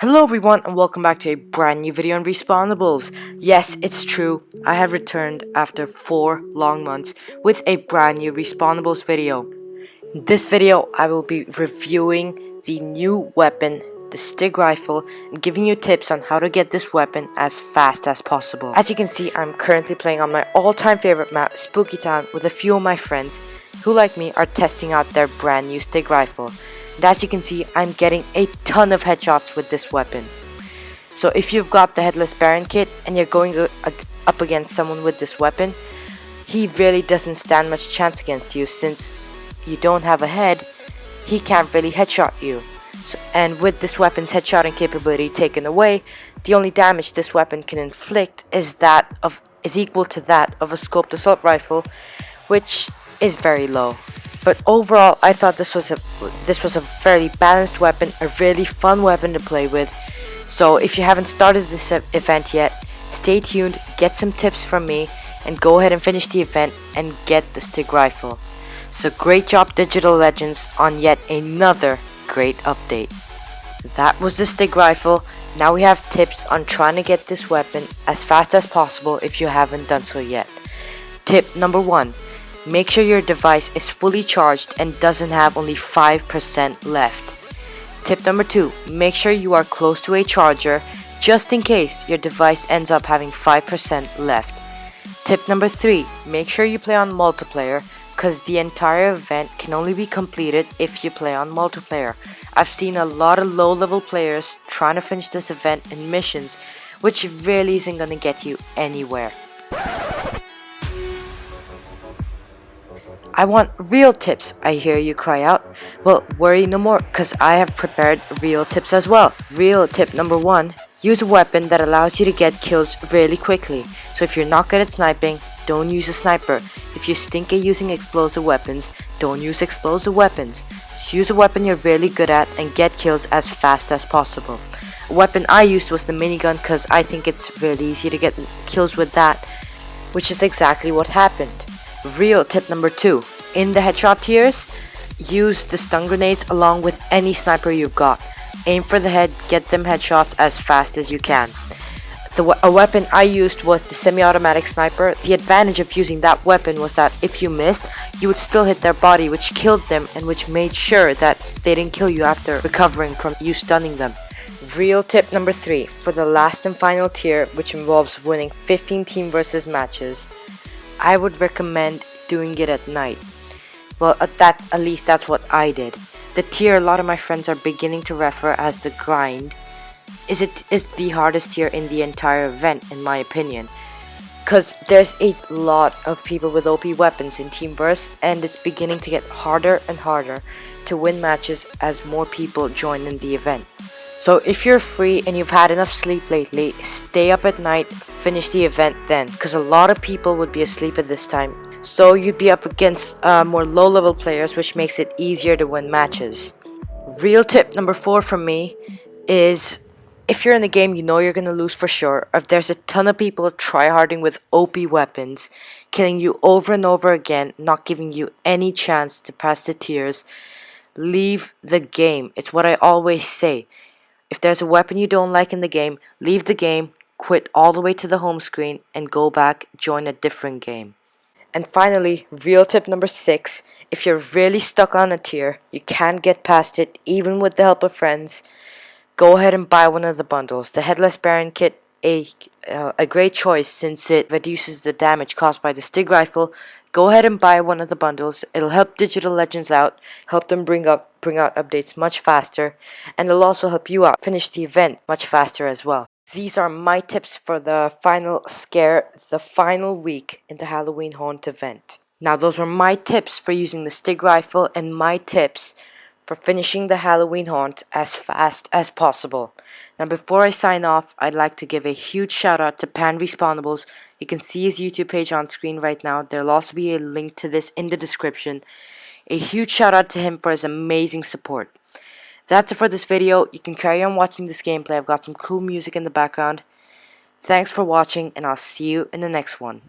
Hello everyone and welcome back to a brand new video on Respawnables. Yes, it's true, I have returned after 4 long months with a brand new Respawnables video. In this video, I will be reviewing the new weapon, the Stig rifle, and giving you tips on how to get this weapon as fast as possible. As you can see, I'm currently playing on my all-time favorite map, Spooky Town, with a few of my friends who, like me, are testing out their brand new Stig rifle. And as you can see, I'm getting a ton of headshots with this weapon. So if you've got the Headless Baron kit and you're going up against someone with this weapon, he really doesn't stand much chance against you, since you don't have a head, he can't really headshot you. And with this weapon's headshotting capability taken away, the only damage this weapon can inflict is equal to that of a scoped assault rifle, which is very low. But overall, I thought this was a fairly balanced weapon, a really fun weapon to play with. So if you haven't started this event yet, stay tuned, get some tips from me, and go ahead and finish the event and get the Stig rifle. So great job Digital Legends on yet another great update. That was the Stig rifle. Now we have tips on trying to get this weapon as fast as possible if you haven't done so yet. Tip number 1. Make sure your device is fully charged and doesn't have only 5% left. Tip number 2. Make sure you are close to a charger just in case your device ends up having 5% left. Tip number 3. Make sure you play on multiplayer, because the entire event can only be completed if you play on multiplayer. I've seen a lot of low level players trying to finish this event in missions, which really isn't going to get you anywhere. I want real tips, I hear you cry out. Well, worry no more, cause I have prepared real tips as well. Real tip number 1, use a weapon that allows you to get kills really quickly. So if you're not good at sniping, don't use a sniper. If you stink at using explosive weapons, don't use explosive weapons. Just use a weapon you're really good at and get kills as fast as possible. A weapon I used was the minigun, cause I think it's really easy to get kills with that, which is exactly what happened. Real tip number 2, in the headshot tiers, use the stun grenades along with any sniper you've got. Aim for the head, get them headshots as fast as you can. A weapon I used was the semi-automatic sniper. The advantage of using that weapon was that if you missed, you would still hit their body, which killed them and which made sure that they didn't kill you after recovering from you stunning them. Real tip number 3, for the last and final tier, which involves winning 15 team versus matches, I would recommend doing it at night. Well, at least that's what I did. The tier a lot of my friends are beginning to refer as the grind is the hardest tier in the entire event, in my opinion. Cause there's a lot of people with OP weapons in Team Burst, and it's beginning to get harder and harder to win matches as more people join in the event. So if you're free and you've had enough sleep lately, stay up at night, finish the event then, because a lot of people would be asleep at this time. So you'd be up against more low level players, which makes it easier to win matches. Real tip number 4 from me is, if you're in the game you know you're going to lose for sure, or if there's a ton of people tryharding with OP weapons, killing you over and over again, not giving you any chance to pass the tiers, leave the game. It's what I always say. If there's a weapon you don't like in the game, leave the game, quit all the way to the home screen, and go back, join a different game. And finally, real tip number 6, if you're really stuck on a tier, you can't get past it even with the help of friends, go ahead and buy one of the bundles. The Headless Baron kit, a great choice since it reduces the damage caused by the Stig rifle. Go ahead and buy one of the bundles. It'll help Digital Legends out, help them bring out updates much faster, and it'll also help you out finish the event much faster as well. These are my tips for the final scare, the final week in the Halloween Haunt event. Now those were my tips for using the Stig rifle and my tips for finishing the Halloween Haunt as fast as possible. Now before I sign off, I'd like to give a huge shout out to Pan Respawnables. You can see his YouTube page on screen right now. There'll also be a link to this in the description. A huge shout out to him for his amazing support. That's it for this video. You can carry on watching this gameplay. I've got some cool music in the background. Thanks for watching, and I'll see you in the next one.